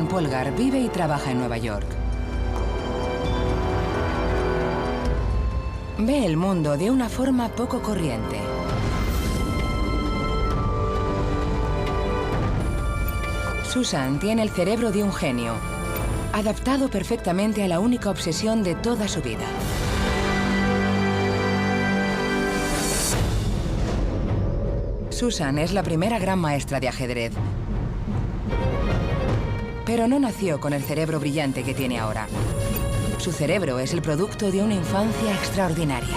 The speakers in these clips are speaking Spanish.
Polgar vive y trabaja en Nueva York. Ve el mundo de una forma poco corriente. Susan tiene el cerebro de un genio, adaptado perfectamente a la única obsesión de toda su vida. Susan es la primera gran maestra de ajedrez, pero no nació con el cerebro brillante que tiene ahora. Su cerebro es el producto de una infancia extraordinaria.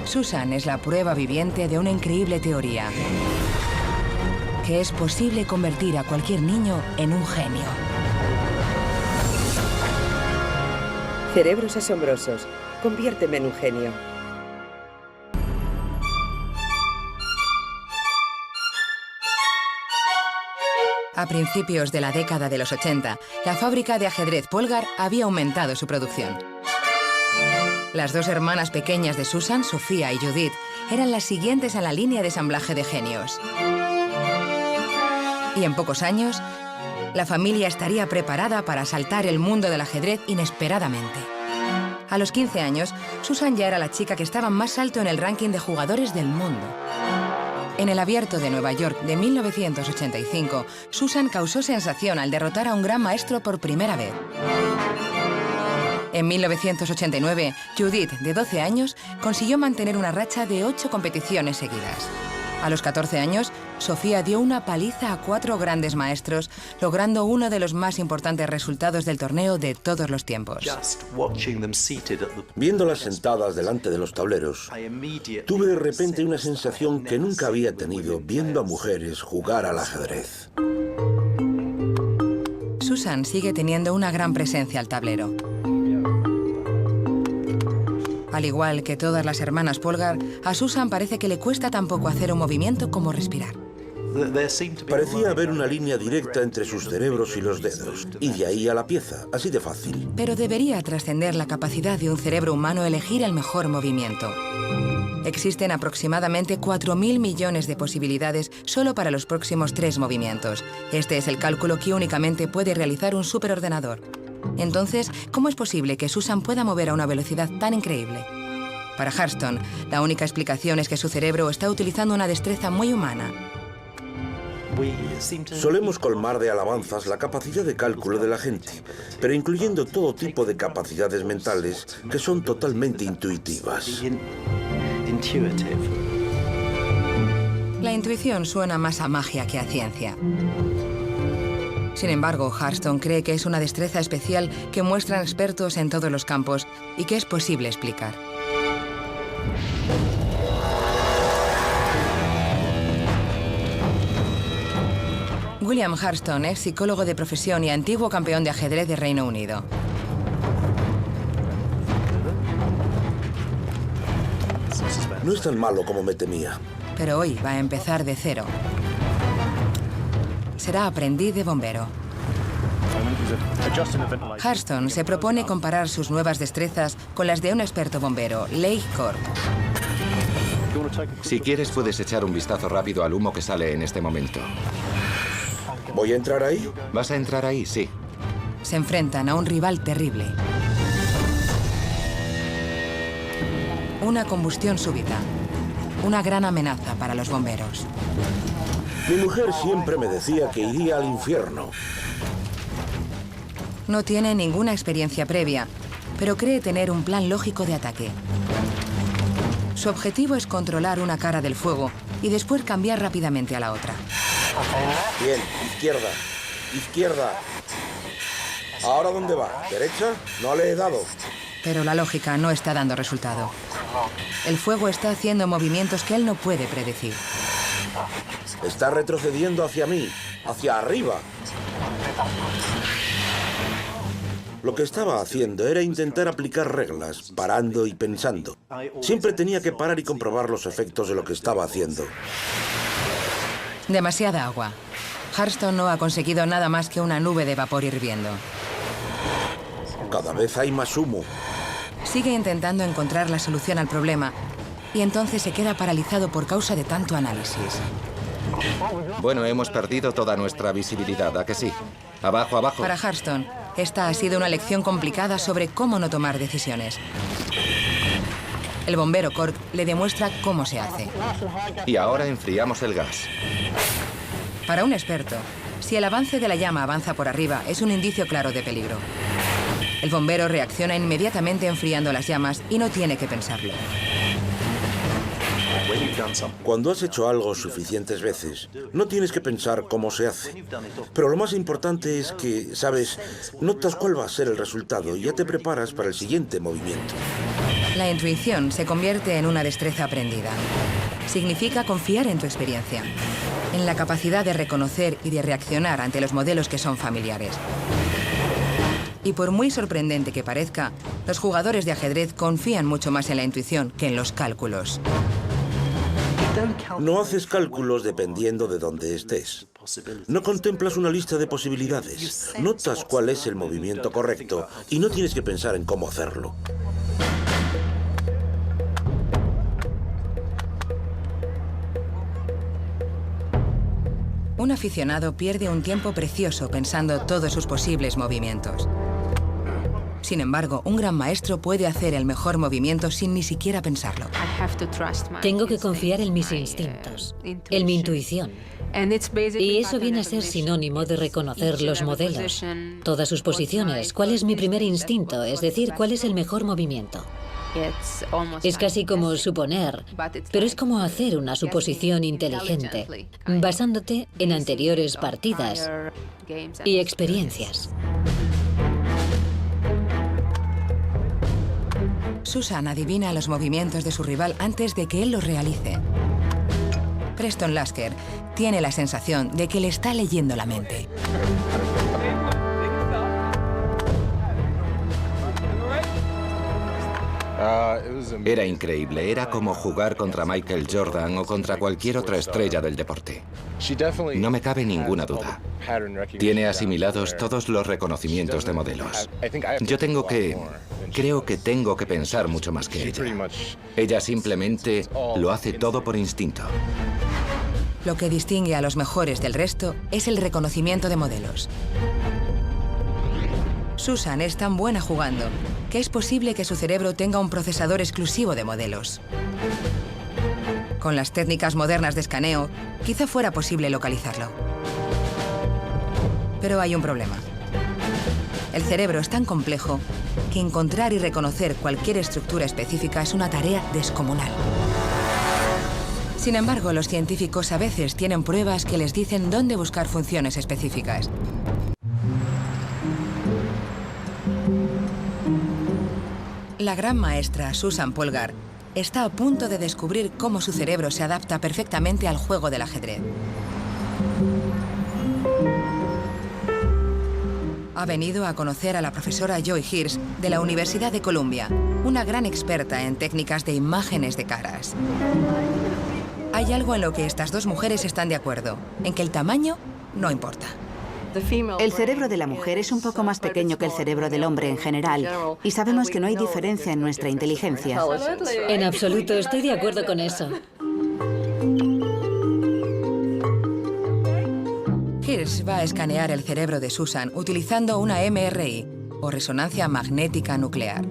Susan es la prueba viviente de una increíble teoría, que es posible convertir a cualquier niño en un genio. Cerebros asombrosos. Conviérteme en un genio. A principios de la década de los 80, la fábrica de ajedrez Polgar había aumentado su producción. Las dos hermanas pequeñas de Susan, Sofía y Judith, eran las siguientes en la línea de ensamblaje de genios. Y en pocos años, la familia estaría preparada para asaltar el mundo del ajedrez inesperadamente. A los 15 años, Susan ya era la chica que estaba más alto en el ranking de jugadores del mundo. En el Abierto de Nueva York de 1985, Susan causó sensación al derrotar a un gran maestro por primera vez. En 1989, Judith, de 12 años, consiguió mantener una racha de 8 competiciones seguidas. A los 14 años, Sofía dio una paliza a 4 grandes maestros, logrando uno de los más importantes resultados del torneo de todos los tiempos. Viéndolas sentadas delante de los tableros, tuve de repente una sensación que nunca había tenido viendo a mujeres jugar al ajedrez. Susan sigue teniendo una gran presencia al tablero. Al igual que todas las hermanas Polgar, a Susan parece que le cuesta tan poco hacer un movimiento como respirar. Parecía haber una línea directa entre sus cerebros y los dedos, y de ahí a la pieza, así de fácil. Pero debería trascender la capacidad de un cerebro humano elegir el mejor movimiento. Existen aproximadamente 4.000 millones de posibilidades solo para los próximos 3 movimientos. Este es el cálculo que únicamente puede realizar un superordenador. Entonces, ¿cómo es posible que Susan pueda mover a una velocidad tan increíble? Para Hurstone, la única explicación es que su cerebro está utilizando una destreza muy humana. Solemos colmar de alabanzas la capacidad de cálculo de la gente, pero incluyendo todo tipo de capacidades mentales que son totalmente intuitivas. La intuición suena más a magia que a ciencia. Sin embargo, Hurstone cree que es una destreza especial que muestran expertos en todos los campos y que es posible explicar. William Hurstone es psicólogo de profesión y antiguo campeón de ajedrez de Reino Unido. No es tan malo como me temía. Pero hoy va a empezar de cero. Será aprendiz de bombero. Hurstone se propone comparar sus nuevas destrezas con las de un experto bombero, Leigh Corp. Si quieres, puedes echar un vistazo rápido al humo que sale en este momento. ¿Voy a entrar ahí? ¿Vas a entrar ahí? Sí. Se enfrentan a un rival terrible. Una combustión súbita. Una gran amenaza para los bomberos. Mi mujer siempre me decía que iría al infierno. No tiene ninguna experiencia previa, pero cree tener un plan lógico de ataque. Su objetivo es controlar una cara del fuego y después cambiar rápidamente a la otra. Bien, izquierda, izquierda. ¿Ahora dónde va? ¿Derecha? No le he dado. Pero la lógica no está dando resultado. El fuego está haciendo movimientos que él no puede predecir. Está retrocediendo hacia mí, hacia arriba. Lo que estaba haciendo era intentar aplicar reglas, parando y pensando. Siempre tenía que parar y comprobar los efectos de lo que estaba haciendo. Demasiada agua. Hurstone no ha conseguido nada más que una nube de vapor hirviendo. Cada vez hay más humo. Sigue intentando encontrar la solución al problema y entonces se queda paralizado por causa de tanto análisis. Bueno, hemos perdido toda nuestra visibilidad, ¿a que sí? Abajo, abajo. Para Harston, esta ha sido una lección complicada sobre cómo no tomar decisiones. El bombero Cork le demuestra cómo se hace. Y ahora enfriamos el gas. Para un experto, si el avance de la llama avanza por arriba, es un indicio claro de peligro. El bombero reacciona inmediatamente enfriando las llamas y no tiene que pensarlo. Cuando has hecho algo suficientes veces, no tienes que pensar cómo se hace. Pero lo más importante es que, sabes, notas cuál va a ser el resultado y ya te preparas para el siguiente movimiento. La intuición se convierte en una destreza aprendida. Significa confiar en tu experiencia, en la capacidad de reconocer y de reaccionar ante los modelos que son familiares. Y por muy sorprendente que parezca, los jugadores de ajedrez confían mucho más en la intuición que en los cálculos. No haces cálculos dependiendo de dónde estés. No contemplas una lista de posibilidades. Notas cuál es el movimiento correcto y no tienes que pensar en cómo hacerlo. Un aficionado pierde un tiempo precioso pensando todos sus posibles movimientos. Sin embargo, un gran maestro puede hacer el mejor movimiento sin ni siquiera pensarlo. Tengo que confiar en mis instintos, en mi intuición. Y eso viene a ser sinónimo de reconocer los modelos, todas sus posiciones, cuál es mi primer instinto, es decir, cuál es el mejor movimiento. Es casi como suponer, pero es como hacer una suposición inteligente, basándote en anteriores partidas y experiencias. Susan adivina los movimientos de su rival antes de que él los realice. Preston Lasker tiene la sensación de que le está leyendo la mente. Era increíble, era como jugar contra Michael Jordan o contra cualquier otra estrella del deporte. No me cabe ninguna duda. Tiene asimilados todos los reconocimientos de modelos. Creo que tengo que pensar mucho más que ella. Ella simplemente lo hace todo por instinto. Lo que distingue a los mejores del resto es el reconocimiento de modelos. Susan es tan buena jugando que es posible que su cerebro tenga un procesador exclusivo de modelos. Con las técnicas modernas de escaneo, quizá fuera posible localizarlo. Pero hay un problema. El cerebro es tan complejo que encontrar y reconocer cualquier estructura específica es una tarea descomunal. Sin embargo, los científicos a veces tienen pruebas que les dicen dónde buscar funciones específicas. La gran maestra Susan Polgar está a punto de descubrir cómo su cerebro se adapta perfectamente al juego del ajedrez. Ha venido a conocer a la profesora Joy Hirsch de la Universidad de Columbia, una gran experta en técnicas de imágenes de caras. Hay algo en lo que estas dos mujeres están de acuerdo, en que el tamaño no importa. El cerebro de la mujer es un poco más pequeño que el cerebro del hombre en general, y sabemos que no hay diferencia en nuestra inteligencia. En absoluto, estoy de acuerdo con eso. Hirsch va a escanear el cerebro de Susan utilizando una MRI, o resonancia magnética nuclear.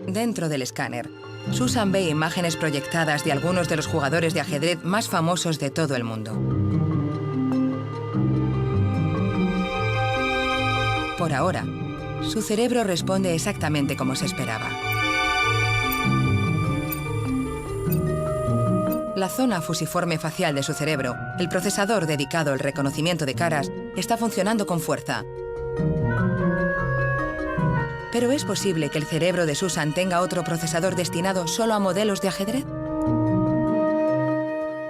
Dentro del escáner, Susan ve imágenes proyectadas de algunos de los jugadores de ajedrez más famosos de todo el mundo. Por ahora, su cerebro responde exactamente como se esperaba. La zona fusiforme facial de su cerebro, el procesador dedicado al reconocimiento de caras, está funcionando con fuerza. ¿Pero es posible que el cerebro de Susan tenga otro procesador destinado solo a modelos de ajedrez?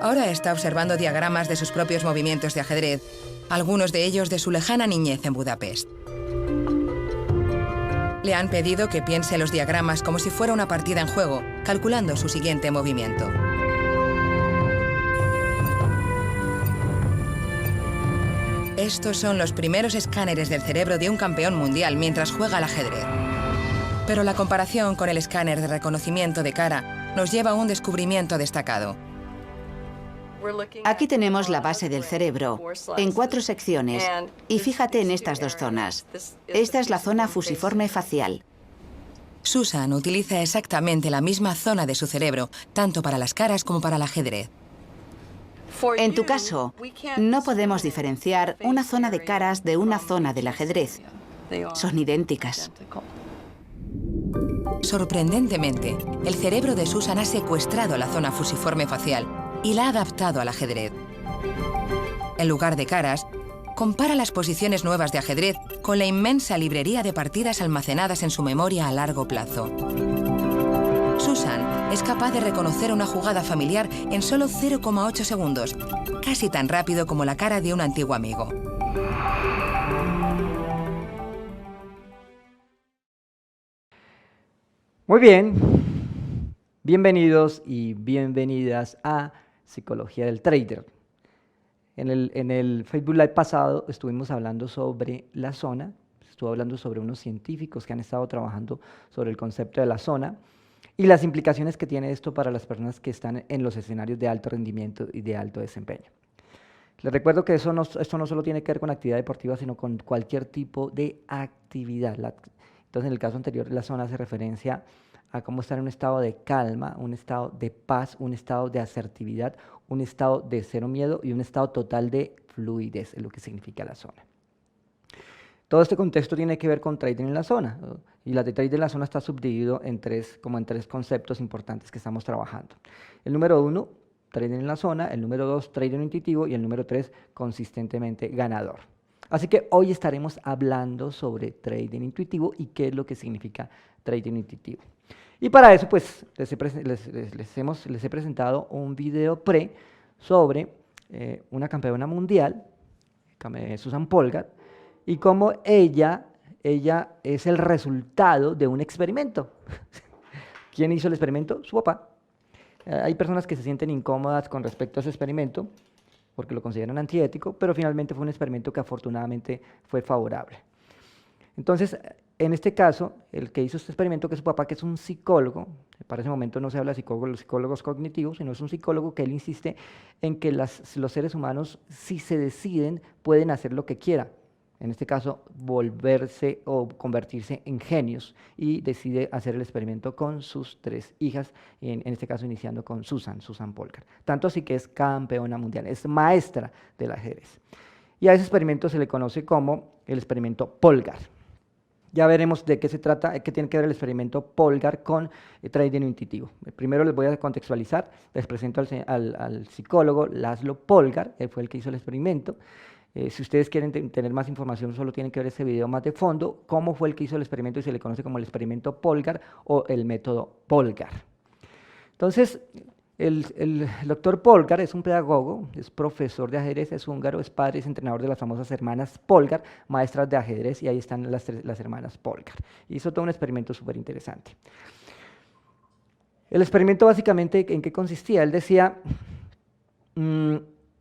Ahora está observando diagramas de sus propios movimientos de ajedrez, algunos de ellos de su lejana niñez en Budapest. Le han pedido que piense los diagramas como si fuera una partida en juego, calculando su siguiente movimiento. Estos son los primeros escáneres del cerebro de un campeón mundial mientras juega al ajedrez. Pero la comparación con el escáner de reconocimiento de cara nos lleva a un descubrimiento destacado. Aquí tenemos la base del cerebro, en 4 secciones, y fíjate en estas 2 zonas. Esta es la zona fusiforme facial. Susan utiliza exactamente la misma zona de su cerebro, tanto para las caras como para el ajedrez. En tu caso, no podemos diferenciar una zona de caras de una zona del ajedrez. Son idénticas. Sorprendentemente, el cerebro de Susan ha secuestrado la zona fusiforme facial y la ha adaptado al ajedrez. En lugar de caras, compara las posiciones nuevas de ajedrez con la inmensa librería de partidas almacenadas en su memoria a largo plazo. Susan es capaz de reconocer una jugada familiar en solo 0,8 segundos, casi tan rápido como la cara de un antiguo amigo. Muy bien, bienvenidos y bienvenidas a Psicología del Trader. En el Facebook Live pasado estuvimos hablando sobre la zona, estuve hablando sobre unos científicos que han estado trabajando sobre el concepto de la zona y las implicaciones que tiene esto para las personas que están en los escenarios de alto rendimiento y de alto desempeño. Les recuerdo que esto no solo tiene que ver con actividad deportiva, sino con cualquier tipo de actividad. Entonces, en el caso anterior, la zona hace referencia a cómo estar en un estado de calma, un estado de paz, un estado de asertividad, un estado de cero miedo y un estado total de fluidez, es lo que significa la zona. Todo este contexto tiene que ver con trading en la zona, y la de trading en la zona está subdividido en tres conceptos importantes que estamos trabajando. El número 1, trading en la zona, el número 2, trading intuitivo, y el número 3, consistentemente ganador. Así que hoy estaremos hablando sobre trading intuitivo y qué es lo que significa trading intuitivo. Y para eso, pues, les he presentado un video sobre una campeona mundial, Susan Polgar, y cómo ella es el resultado de un experimento. ¿Quién hizo el experimento? Su papá. Hay personas que se sienten incómodas con respecto a ese experimento porque lo consideran antiético, pero finalmente fue un experimento que afortunadamente fue favorable. Entonces, en este caso, el que hizo este experimento, que es su papá, que es un psicólogo, para ese momento no se habla de los psicólogos cognitivos, sino es un psicólogo que él insiste en que los seres humanos, si se deciden, pueden hacer lo que quieran. En este caso, volverse o convertirse en genios, y decide hacer el experimento con sus 3 hijas, en este caso iniciando con Susan Polgar. Tanto así que es campeona mundial, es maestra del ajedrez. Y a ese experimento se le conoce como el experimento Polgar. Ya veremos de qué se trata, qué tiene que ver el experimento Polgar con trading intuitivo. Primero les voy a contextualizar, les presento al psicólogo Laszlo Polgar, él fue el que hizo el experimento. Si ustedes quieren tener más información, solo tienen que ver ese video más de fondo, cómo fue el que hizo el experimento, y se le conoce como el experimento Polgar o el método Polgar. Entonces, el doctor Polgar es un pedagogo, es profesor de ajedrez, es húngaro, es padre, es entrenador de las famosas hermanas Polgar, maestras de ajedrez, y ahí están las hermanas Polgar. Hizo todo un experimento súper interesante. El experimento básicamente, ¿en qué consistía? Él decía,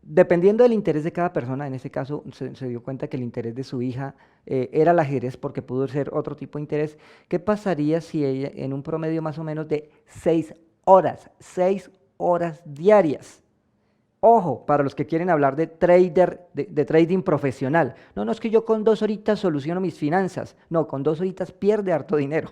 dependiendo del interés de cada persona, en este caso se dio cuenta que el interés de su hija era el ajedrez, porque pudo ser otro tipo de interés. ¿Qué pasaría si ella, en un promedio más o menos de 6 horas diarias? Ojo, para los que quieren hablar de trading profesional. No, es que yo con 2 horitas soluciono mis finanzas. No, con 2 horitas pierde harto dinero.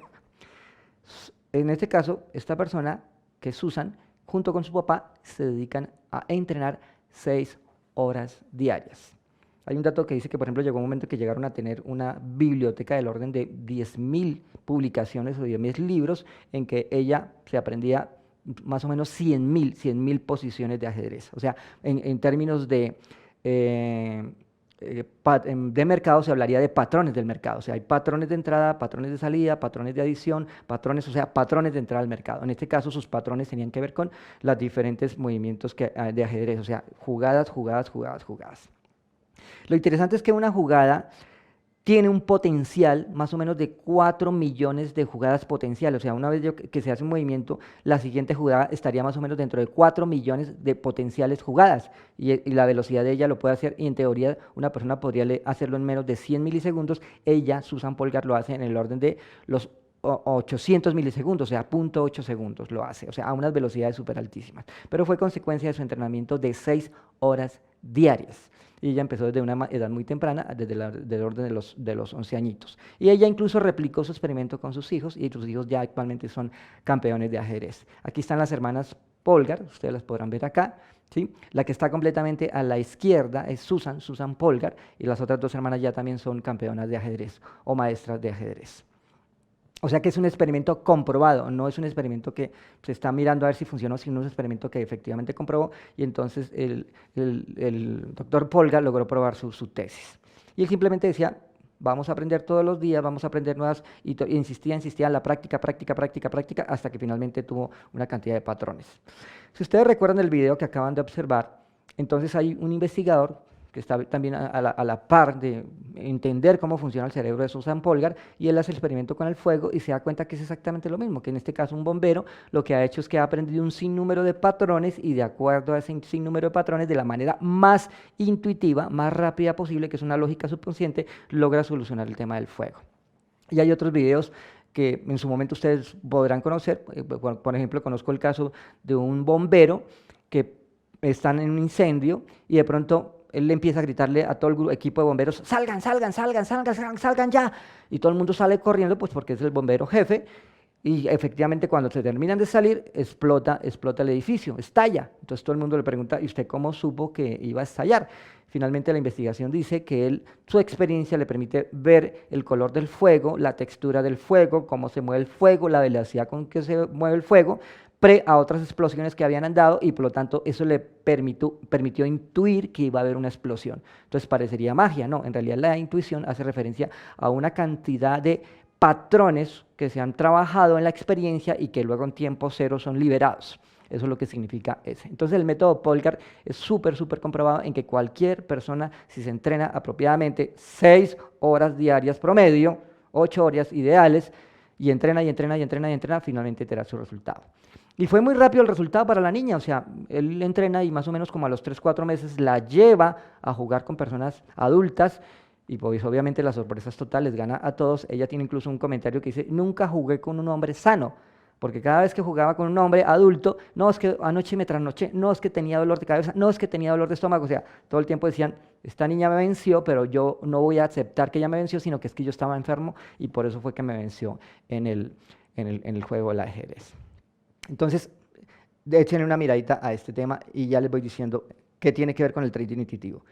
En este caso, esta persona, que es Susan, junto con su papá, se dedican a entrenar 6 horas diarias. Hay un dato que dice que, por ejemplo, llegó un momento que llegaron a tener una biblioteca del orden de 10.000 publicaciones o 10.000 libros, en que ella se aprendía más o menos 100.000 posiciones de ajedrez. O sea, en términos de mercado se hablaría de patrones del mercado. O sea, hay patrones de entrada, patrones de salida, patrones de adición, patrones de entrada al mercado. En este caso, sus patrones tenían que ver con los diferentes movimientos de ajedrez, o sea, jugadas. Lo interesante es que una jugada tiene un potencial más o menos de 4 millones de jugadas potenciales. O sea, una vez que se hace un movimiento, la siguiente jugada estaría más o menos dentro de 4 millones de potenciales jugadas. Y la velocidad de ella lo puede hacer, y en teoría una persona podría hacerlo en menos de 100 milisegundos. Ella, Susan Polgar, lo hace en el orden de los 800 milisegundos, o sea, 0.8 segundos lo hace, o sea, a unas velocidades súper altísimas. Pero fue consecuencia de su entrenamiento de 6 horas diarias. Y ella empezó desde una edad muy temprana, desde el orden de los 11 añitos. Y ella incluso replicó su experimento con sus hijos, y sus hijos ya actualmente son campeones de ajedrez. Aquí están las hermanas Polgar, ustedes las podrán ver acá, ¿sí? La que está completamente a la izquierda es Susan Polgar, y las otras dos hermanas ya también son campeonas de ajedrez o maestras de ajedrez. O sea que es un experimento comprobado, no es un experimento que se está mirando a ver si funciona, sino un experimento que efectivamente comprobó, y entonces el doctor Polgar logró probar su tesis. Y él simplemente decía, vamos a aprender todos los días, vamos a aprender nuevas, y insistía en la práctica, hasta que finalmente tuvo una cantidad de patrones. Si ustedes recuerdan el video que acaban de observar, entonces hay un investigador que está también a la par de entender cómo funciona el cerebro de Susan Polgar, y él hace el experimento con el fuego y se da cuenta que es exactamente lo mismo, que en este caso un bombero lo que ha hecho es que ha aprendido un sinnúmero de patrones, y de acuerdo a ese sinnúmero de patrones, de la manera más intuitiva, más rápida posible, que es una lógica subconsciente, logra solucionar el tema del fuego. Y hay otros videos que en su momento ustedes podrán conocer. Por ejemplo, conozco el caso de un bombero que están en un incendio y de pronto él le empieza a gritarle a todo el equipo de bomberos, salgan ya, y todo el mundo sale corriendo, pues porque es el bombero jefe, y efectivamente cuando se terminan de salir, explota el edificio, estalla. Entonces todo el mundo le pregunta, ¿y usted cómo supo que iba a estallar? Finalmente la investigación dice que su experiencia le permite ver el color del fuego, la textura del fuego, cómo se mueve el fuego, la velocidad con que se mueve el fuego, a otras explosiones que habían andado, y por lo tanto eso le permitió intuir que iba a haber una explosión. Entonces parecería magia, no, en realidad la intuición hace referencia a una cantidad de patrones que se han trabajado en la experiencia y que luego en tiempo cero son liberados. Eso es lo que significa ese. Entonces el método Polgar es súper comprobado en que cualquier persona, si se entrena apropiadamente 6 horas diarias promedio, 8 horas ideales, y entrena, finalmente tendrá su resultado. Y fue muy rápido el resultado para la niña, o sea, él entrena y más o menos como a los 3-4 meses la lleva a jugar con personas adultas, y pues obviamente las sorpresas totales, gana a todos. Ella tiene incluso un comentario que dice, nunca jugué con un hombre sano, porque cada vez que jugaba con un hombre adulto, no, es que anoche me trasnoché, no, es que tenía dolor de cabeza, no, es que tenía dolor de estómago, o sea, todo el tiempo decían, esta niña me venció, pero yo no voy a aceptar que ella me venció, sino que es que yo estaba enfermo, y por eso fue que me venció en el juego del ajedrez. Entonces, échenle una miradita a este tema y ya les voy diciendo qué tiene que ver con el trading intuitivo.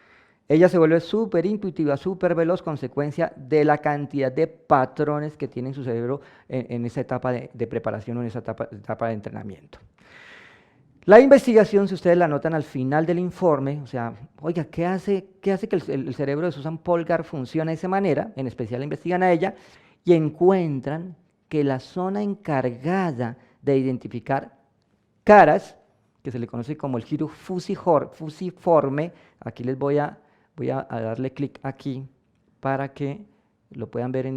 Ella se vuelve súper intuitiva, súper veloz, consecuencia de la cantidad de patrones que tiene en su cerebro en esa etapa de preparación o en esa etapa de entrenamiento. La investigación, si ustedes la notan al final del informe, o sea, oiga, ¿qué hace que el cerebro de Susan Polgar funcione de esa manera? En especial la investigan a ella y encuentran que la zona encargada de identificar caras, que se le conoce como el giro fusiforme, aquí les voy a darle clic aquí para que lo puedan ver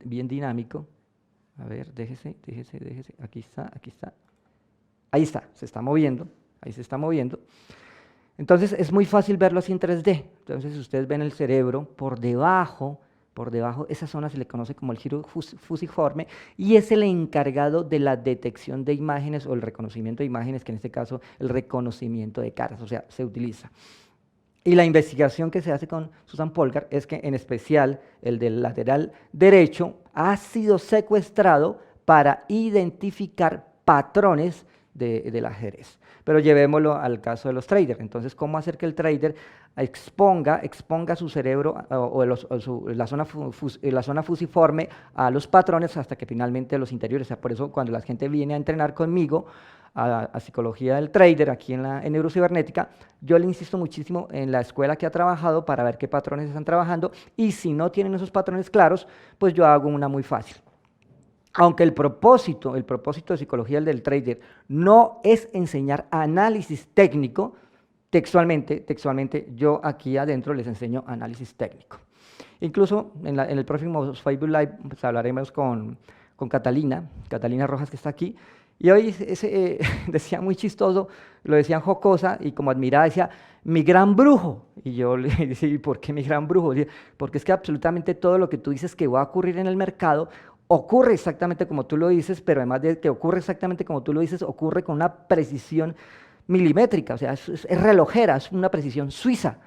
bien dinámico. A ver, déjese, aquí está. Ahí está, se está moviendo, ahí se está moviendo. Entonces es muy fácil verlo así en 3D. Entonces ustedes ven el cerebro por debajo, esa zona se le conoce como el giro fusiforme, y es el encargado de la detección de imágenes o el reconocimiento de imágenes, que en este caso el reconocimiento de caras, o sea, se utiliza. Y la investigación que se hace con Susan Polgar es que en especial el del lateral derecho ha sido secuestrado para identificar patrones del ajedrez. Pero llevémoslo al caso de los traders. Entonces, ¿cómo hacer que el trader exponga su cerebro la zona fusiforme a los patrones hasta que finalmente los interiores? O sea, por eso cuando la gente viene a entrenar conmigo a psicología del trader aquí en neurocibernética, yo le insisto muchísimo en la escuela que ha trabajado para ver qué patrones están trabajando, y si no tienen esos patrones claros, pues yo hago una muy fácil. Aunque el propósito de psicología del trader no es enseñar análisis técnico, textualmente yo aquí adentro les enseño análisis técnico. Incluso en el próximo Facebook Live pues, hablaremos con Catalina Rojas, que está aquí, y hoy decía muy chistoso, lo decían jocosa y como admirada, decía, mi gran brujo. Y yo le decía, ¿y por qué mi gran brujo? Porque es que absolutamente todo lo que tú dices que va a ocurrir en el mercado ocurre exactamente como tú lo dices, pero además de que ocurre exactamente como tú lo dices, ocurre con una precisión milimétrica, o sea, es relojera, es una precisión suiza.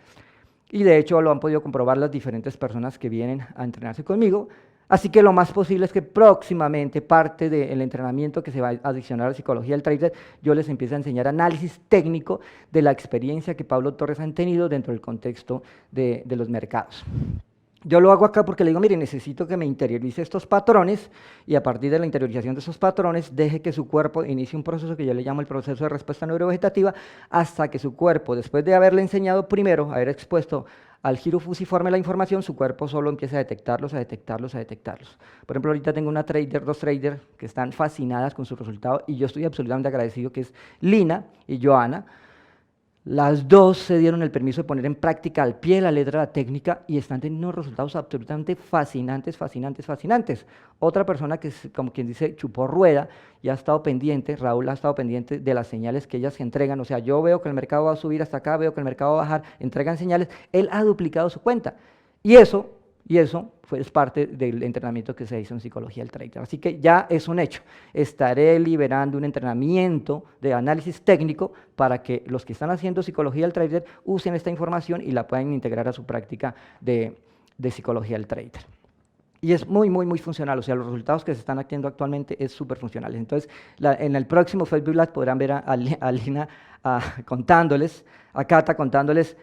Y de hecho lo han podido comprobar las diferentes personas que vienen a entrenarse conmigo. Así que lo más posible es que próximamente parte del entrenamiento que se va a adicionar a la psicología del trader, yo les empiece a enseñar análisis técnico de la experiencia que Pablo Torres ha tenido dentro del contexto de los mercados. Yo lo hago acá porque le digo, mire, necesito que me interiorice estos patrones y a partir de la interiorización de esos patrones deje que su cuerpo inicie un proceso que yo le llamo el proceso de respuesta neurovegetativa hasta que su cuerpo, después de haberle enseñado primero, haber expuesto al giro fusiforme la información, su cuerpo solo empieza a detectarlos. Por ejemplo, ahorita tengo dos traders que están fascinadas con su resultado y yo estoy absolutamente agradecido, que es Lina y Joana. Las dos se dieron el permiso de poner en práctica al pie de la letra la técnica y están teniendo resultados absolutamente fascinantes. Otra persona que, como quien dice, chupó rueda y ha estado pendiente, Raúl ha estado pendiente de las señales que ellas se entregan, o sea, yo veo que el mercado va a subir hasta acá, veo que el mercado va a bajar, entregan señales, él ha duplicado su cuenta. Y eso es parte del entrenamiento que se hizo en psicología del trader. Así que ya es un hecho. Estaré liberando un entrenamiento de análisis técnico para que los que están haciendo psicología del trader usen esta información y la puedan integrar a su práctica de psicología del trader. Y es muy funcional, o sea, los resultados que se están haciendo actualmente es súper funcionales. Entonces, en el próximo Facebook Live podrán ver a Lina contándoles, a Cata contándoles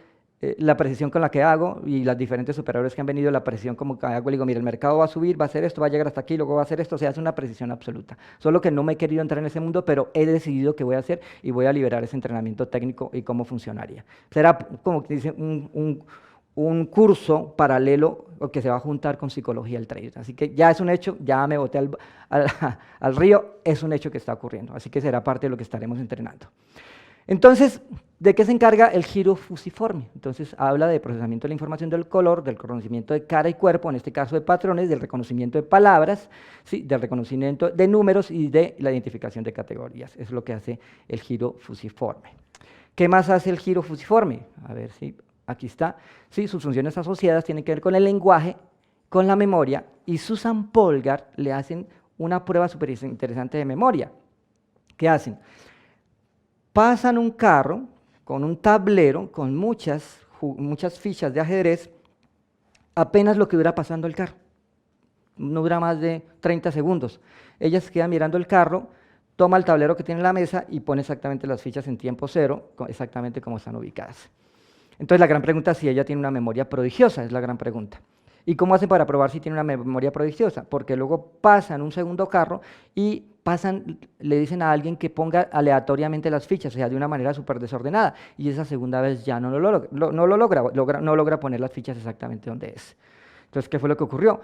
la precisión con la que hago y las diferentes superhéroes que han venido, la precisión como que hago, le digo, mira, el mercado va a subir, va a hacer esto, va a llegar hasta aquí, luego va a hacer esto, o sea, es una precisión absoluta. Solo que no me he querido entrar en ese mundo, pero he decidido que voy a hacer y voy a liberar ese entrenamiento técnico y cómo funcionaría. Será, como que dice, un curso paralelo que se va a juntar con psicología del trader. Así que ya es un hecho, ya me boté al río, es un hecho que está ocurriendo, así que será parte de lo que estaremos entrenando. Entonces, ¿de qué se encarga el giro fusiforme? Entonces, habla de procesamiento de la información del color, del reconocimiento de cara y cuerpo, en este caso de patrones, del reconocimiento de palabras, ¿sí? Del reconocimiento de números y de la identificación de categorías. Eso es lo que hace el giro fusiforme. ¿Qué más hace el giro fusiforme? A ver si aquí está. Sí, sus funciones asociadas tienen que ver con el lenguaje, con la memoria, y Susan Polgar le hacen una prueba súper interesante de memoria. ¿Qué hacen? Pasan un carro con un tablero, con muchas fichas de ajedrez, apenas lo que dura pasando el carro. No dura más de 30 segundos. Ella se queda mirando el carro, toma el tablero que tiene en la mesa y pone exactamente las fichas en tiempo cero, exactamente como están ubicadas. Entonces la gran pregunta es si ella tiene una memoria prodigiosa, es la gran pregunta. ¿Y cómo hacen para probar si tiene una memoria prodigiosa? Porque luego pasan un segundo carro y le dicen a alguien que ponga aleatoriamente las fichas, o sea, de una manera súper desordenada, y esa segunda vez ya no logra poner las fichas exactamente donde es. Entonces, ¿qué fue lo que ocurrió?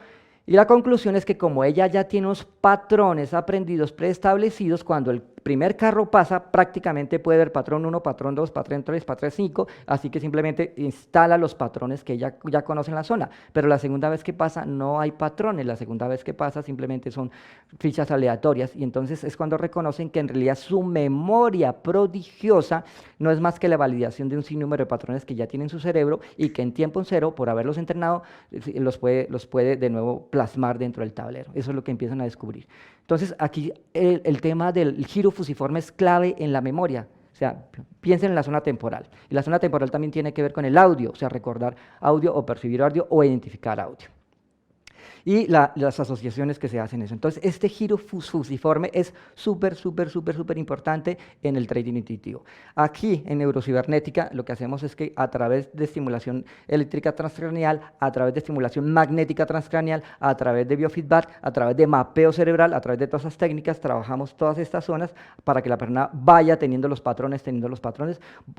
Y la conclusión es que como ella ya tiene unos patrones aprendidos preestablecidos, cuando el primer carro pasa, prácticamente puede ver patrón 1, patrón 2, patrón 3, patrón 5, así que simplemente instala los patrones que ella ya conoce en la zona. Pero la segunda vez que pasa no hay patrones, la segunda vez que pasa simplemente son fichas aleatorias, y entonces es cuando reconocen que en realidad su memoria prodigiosa no es más que la validación de un sinnúmero de patrones que ya tiene en su cerebro y que en tiempo cero, por haberlos entrenado, los puede de nuevo plasmar dentro del tablero. Eso es lo que empiezan a descubrir. Entonces, aquí el tema del giro fusiforme es clave en la memoria. O sea, piensen en la zona temporal. Y la zona temporal también tiene que ver con el audio, o sea, recordar audio o percibir audio o identificar audio. Y las asociaciones que se hacen eso. Entonces, este giro fusiforme es súper importante en el trading intuitivo. Aquí, en neurocibernética, lo que hacemos es que a través de estimulación eléctrica transcranial, a través de estimulación magnética transcranial, a través de biofeedback, a través de mapeo cerebral, a través de todas esas técnicas, trabajamos todas estas zonas para que la persona vaya teniendo los patrones,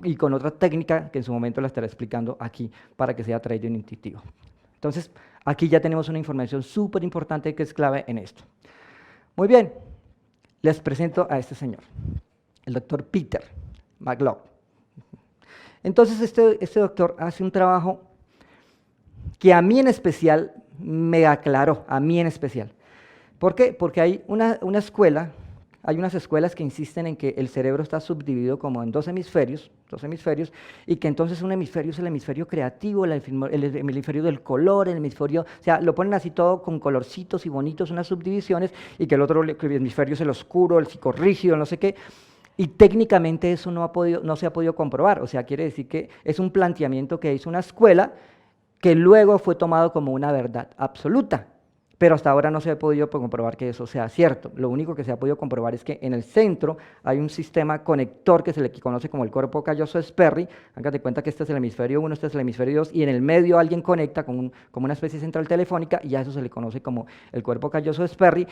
y con otra técnica que en su momento la estaré explicando aquí para que sea trading intuitivo. Entonces, aquí ya tenemos una información súper importante que es clave en esto. Muy bien, les presento a este señor, el doctor Peter McCullough. Entonces, este doctor hace un trabajo que a mí en especial me aclaró, a mí en especial. ¿Por qué? Porque hay una escuela, hay unas escuelas que insisten en que el cerebro está subdividido como en dos hemisferios, y que entonces un hemisferio es el hemisferio creativo, el hemisferio del color, el hemisferio, o sea, lo ponen así todo con colorcitos y bonitos, unas subdivisiones, y que el otro hemisferio es el oscuro, el psicorrígido, no sé qué. Y técnicamente eso no se ha podido comprobar, o sea, quiere decir que es un planteamiento que hizo una escuela que luego fue tomado como una verdad absoluta, pero hasta ahora no se ha podido comprobar que eso sea cierto. Lo único que se ha podido comprobar es que en el centro hay un sistema conector que se le conoce como el cuerpo calloso de Sperry. Hágate cuenta que este es el hemisferio 1, este es el hemisferio 2, y en el medio alguien conecta como una especie de central telefónica, y a eso se le conoce como el cuerpo calloso de Sperry,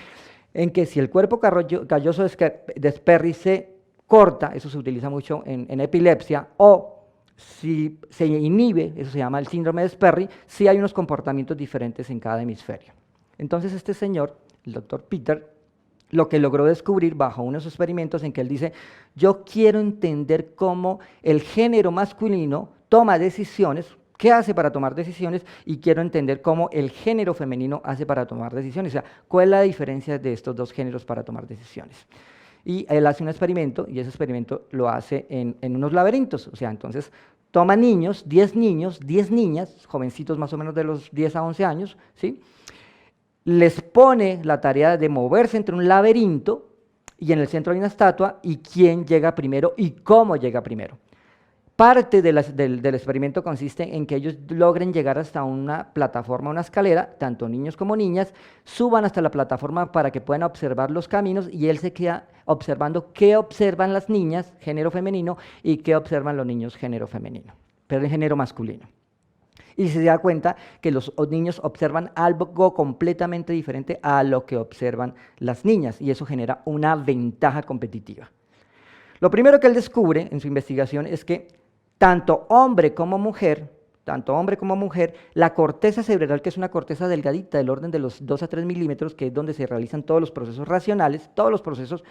en que si el cuerpo calloso de Sperry se corta, eso se utiliza mucho en epilepsia, o si se inhibe, eso se llama el síndrome de Sperry, sí hay unos comportamientos diferentes en cada hemisferio. Entonces este señor, el doctor Peter, lo que logró descubrir bajo unos experimentos en que él dice, yo quiero entender cómo el género masculino toma decisiones, qué hace para tomar decisiones, y quiero entender cómo el género femenino hace para tomar decisiones, o sea, cuál es la diferencia de estos dos géneros para tomar decisiones. Y él hace un experimento, y ese experimento lo hace en unos laberintos, o sea, entonces toma niños, 10 niñas, jovencitos más o menos de los 10 a 11 años, ¿sí? Les pone la tarea de moverse entre un laberinto, y en el centro hay una estatua, y quién llega primero y cómo llega primero. Parte del experimento consiste en que ellos logren llegar hasta una plataforma, una escalera, tanto niños como niñas, suban hasta la plataforma para que puedan observar los caminos, y él se queda observando qué observan las niñas, género femenino, y qué observan los niños, género femenino, pero en género masculino. Y se da cuenta que los niños observan algo completamente diferente a lo que observan las niñas, y eso genera una ventaja competitiva. Lo primero que él descubre en su investigación es que tanto hombre como mujer, la corteza cerebral, que es una corteza delgadita del orden de los 2 a 3 milímetros, que es donde se realizan todos los procesos racionales, todos los procesos,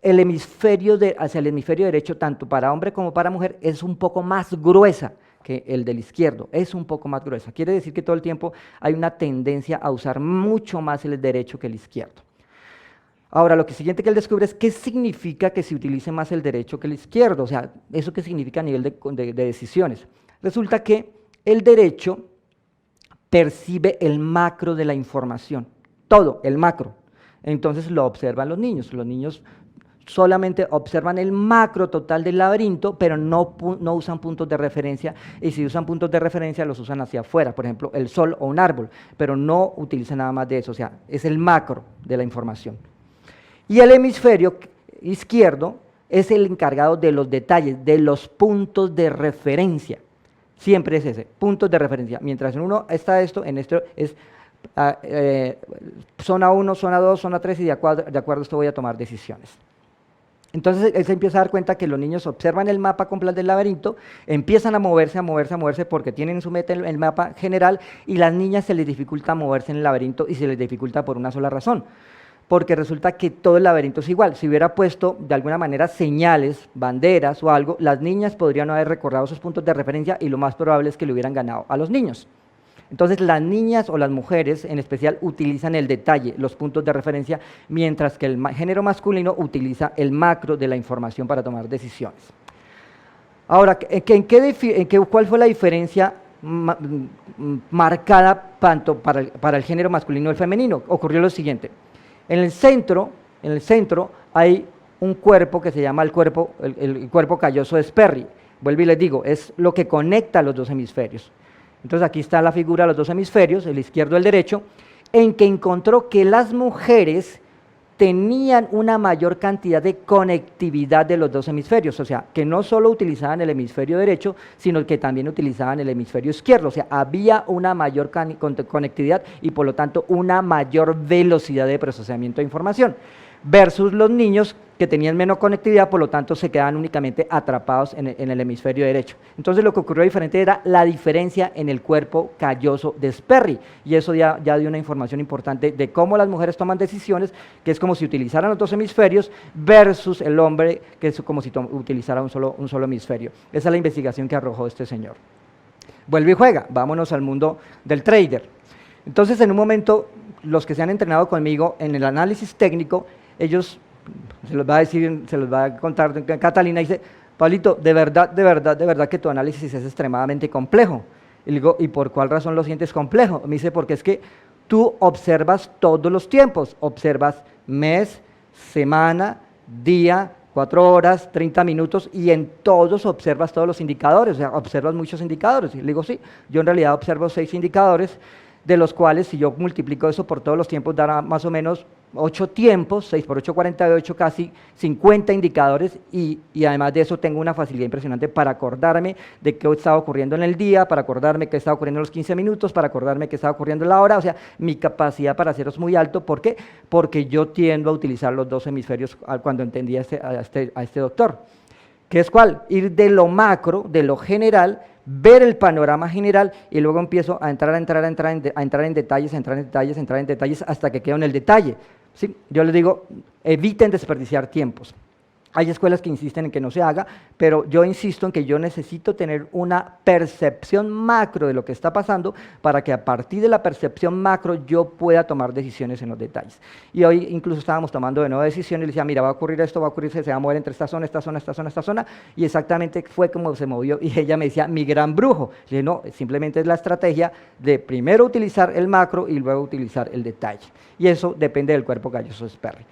hacia el hemisferio derecho, tanto para hombre como para mujer, es un poco más gruesa que el del izquierdo, es un poco más gruesa. Quiere decir que todo el tiempo hay una tendencia a usar mucho más el derecho que el izquierdo. Ahora, lo siguiente que él descubre es qué significa que se utilice más el derecho que el izquierdo, o sea, eso qué significa a nivel de decisiones. Resulta que el derecho percibe el macro de la información, todo, el macro. Entonces lo observan los niños solamente observan el macro total del laberinto, pero no usan puntos de referencia, y si usan puntos de referencia los usan hacia afuera, por ejemplo, el sol o un árbol, pero no utilizan nada más de eso, o sea, es el macro de la información. Y el hemisferio izquierdo es el encargado de los detalles, de los puntos de referencia. Siempre es ese, puntos de referencia. Mientras en uno está esto, en esto es zona 1, zona 2, zona 3, y de acuerdo a esto voy a tomar decisiones. Entonces él se empieza a dar cuenta que los niños observan el mapa completo del laberinto, empiezan a moverse porque tienen en su mente el mapa general, y las niñas se les dificulta moverse en el laberinto, y se les dificulta por una sola razón. Porque resulta que todo el laberinto es igual. Si hubiera puesto de alguna manera señales, banderas o algo, las niñas podrían haber recordado esos puntos de referencia, y lo más probable es que le hubieran ganado a los niños. Entonces las niñas o las mujeres en especial utilizan el detalle, los puntos de referencia, mientras que el género masculino utiliza el macro de la información para tomar decisiones. Ahora, ¿cuál fue la diferencia marcada tanto para el género masculino y el femenino? Ocurrió lo siguiente. En el centro hay un cuerpo que se llama el cuerpo calloso de Sperry. Vuelvo y les digo, es lo que conecta los dos hemisferios. Entonces aquí está la figura de los dos hemisferios, el izquierdo y el derecho, en que encontró que las mujeres tenían una mayor cantidad de conectividad de los dos hemisferios, o sea, que no solo utilizaban el hemisferio derecho, sino que también utilizaban el hemisferio izquierdo, o sea, había una mayor conectividad y por lo tanto una mayor velocidad de procesamiento de información, versus los niños que tenían menos conectividad, por lo tanto se quedaban únicamente atrapados en el hemisferio derecho. Entonces lo que ocurrió diferente era la diferencia en el cuerpo calloso de Sperry, y eso ya dio una información importante de cómo las mujeres toman decisiones, que es como si utilizaran los dos hemisferios, versus el hombre, que es como si utilizara un solo hemisferio. Esa es la investigación que arrojó este señor. vuelve y juega, vámonos al mundo del trader. Entonces, en un momento, los que se han entrenado conmigo en el análisis técnico, ellos, se los va a decir, se los va a contar, Catalina dice, Pablito, de verdad que tu análisis es extremadamente complejo. Y le digo, ¿y por cuál razón lo sientes complejo? Me dice, porque es que tú observas todos los tiempos, observas mes, semana, día, 4 horas, 30 minutos, y en todos observas todos los indicadores, o sea, observas muchos indicadores. Y le digo, sí, yo en realidad observo 6 indicadores, de los cuales, si yo multiplico eso por todos los tiempos, dará más o menos 8 tiempos, 6 por 8, 48, casi 50 indicadores, y además de eso tengo una facilidad impresionante para acordarme de qué estaba ocurriendo en el día, para acordarme qué estaba ocurriendo en los 15 minutos, para acordarme qué estaba ocurriendo en la hora, o sea, mi capacidad para hacerlo es muy alto. ¿Por qué? Porque yo tiendo a utilizar los 2 hemisferios cuando entendí a este doctor. ¿Qué es cuál? Ir de lo macro, de lo general, ver el panorama general, y luego empiezo a entrar en detalles, hasta que quedo en el detalle. ¿Sí? Yo les digo, eviten desperdiciar tiempos. Hay escuelas que insisten en que no se haga, pero yo insisto en que yo necesito tener una percepción macro de lo que está pasando para que a partir de la percepción macro yo pueda tomar decisiones en los detalles. Y hoy incluso estábamos tomando de nuevo decisiones, y le decía, mira, va a ocurrir esto, va a ocurrir, se va a mover entre esta zona, y exactamente fue como se movió, y ella me decía, mi gran brujo. Le dije, no, simplemente es la estrategia de primero utilizar el macro y luego utilizar el detalle. Y eso depende del cuerpo calloso de Sperry.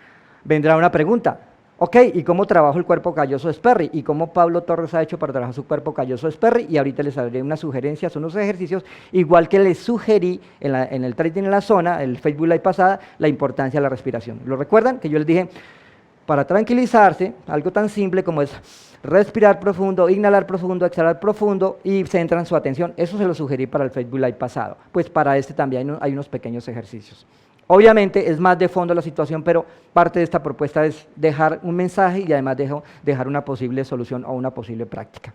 Vendrá una pregunta. Ok, ¿y cómo trabajo el cuerpo calloso de Sperry? ¿Y cómo Pablo Torres ha hecho para trabajar su cuerpo calloso de Sperry? Y ahorita les daré unas sugerencias, unos ejercicios, igual que les sugerí en el trading en la zona, el Facebook Live pasada, la importancia de la respiración. ¿Lo recuerdan? Que yo les dije, para tranquilizarse, algo tan simple como es respirar profundo, inhalar profundo, exhalar profundo, y centran su atención. Eso se lo sugerí para el Facebook Live pasado. Pues para este también hay unos pequeños ejercicios. Obviamente es más de fondo la situación, pero parte de esta propuesta es dejar un mensaje y además dejar una posible solución o una posible práctica.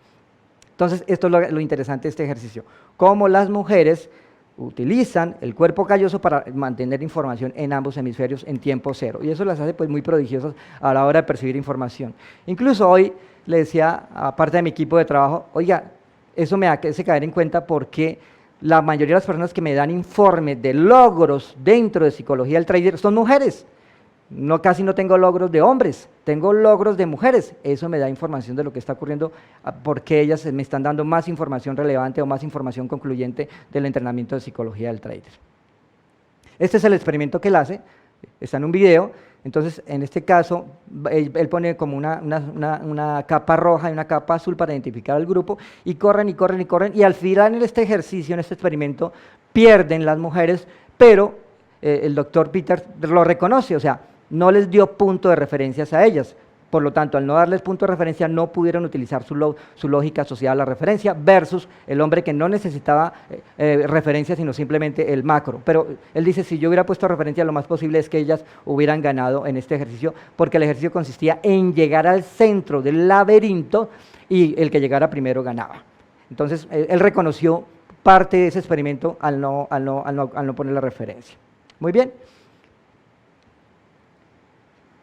Entonces, esto es lo interesante de este ejercicio. Cómo las mujeres utilizan el cuerpo calloso para mantener información en ambos hemisferios en tiempo cero. Y eso las hace pues muy prodigiosas a la hora de percibir información. Incluso hoy le decía a parte de mi equipo de trabajo, oiga, eso me hace caer en cuenta porque la mayoría de las personas que me dan informes de logros dentro de psicología del trader son mujeres. Casi no tengo logros de hombres, tengo logros de mujeres. Eso me da información de lo que está ocurriendo, porque ellas me están dando más información relevante o más información concluyente del entrenamiento de psicología del trader. Este es el experimento que él hace, está en un video. Entonces, en este caso, él pone como una capa roja y una capa azul para identificar al grupo, y corren, y al final en este ejercicio, en este experimento, pierden las mujeres, pero el doctor Peter lo reconoce, o sea, no les dio punto de referencias a ellas. Por lo tanto, al no darles punto de referencia, no pudieron utilizar su lógica asociada a la referencia, versus el hombre que no necesitaba referencia, sino simplemente el macro. Pero él dice, si yo hubiera puesto referencia, lo más posible es que ellas hubieran ganado en este ejercicio, porque el ejercicio consistía en llegar al centro del laberinto, y el que llegara primero ganaba. Entonces, él reconoció parte de ese experimento al no poner la referencia. Muy bien.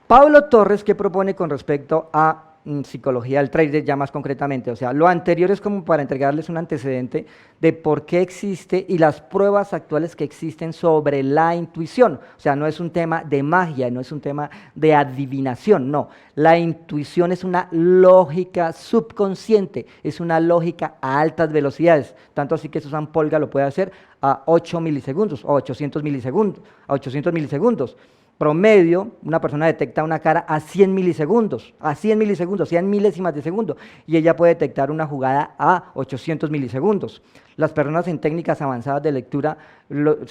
Pablo Torres, ¿qué propone con respecto a psicología del trader ya más concretamente? O sea, lo anterior es como para entregarles un antecedente de por qué existe y las pruebas actuales que existen sobre la intuición. O sea, no es un tema de magia, no es un tema de adivinación, no. La intuición es una lógica subconsciente, es una lógica a altas velocidades, tanto así que Susan Polgar lo puede hacer a 8 milisegundos o 800 milisegundos. Promedio, una persona detecta una cara a 100 milisegundos, 100 milésimas de segundo, y ella puede detectar una jugada a 800 milisegundos. Las personas en técnicas avanzadas de lectura,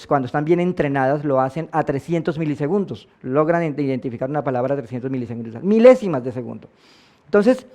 cuando están bien entrenadas, lo hacen a 300 milisegundos, logran identificar una palabra a 300 milisegundos, milésimas de segundo. Entonces,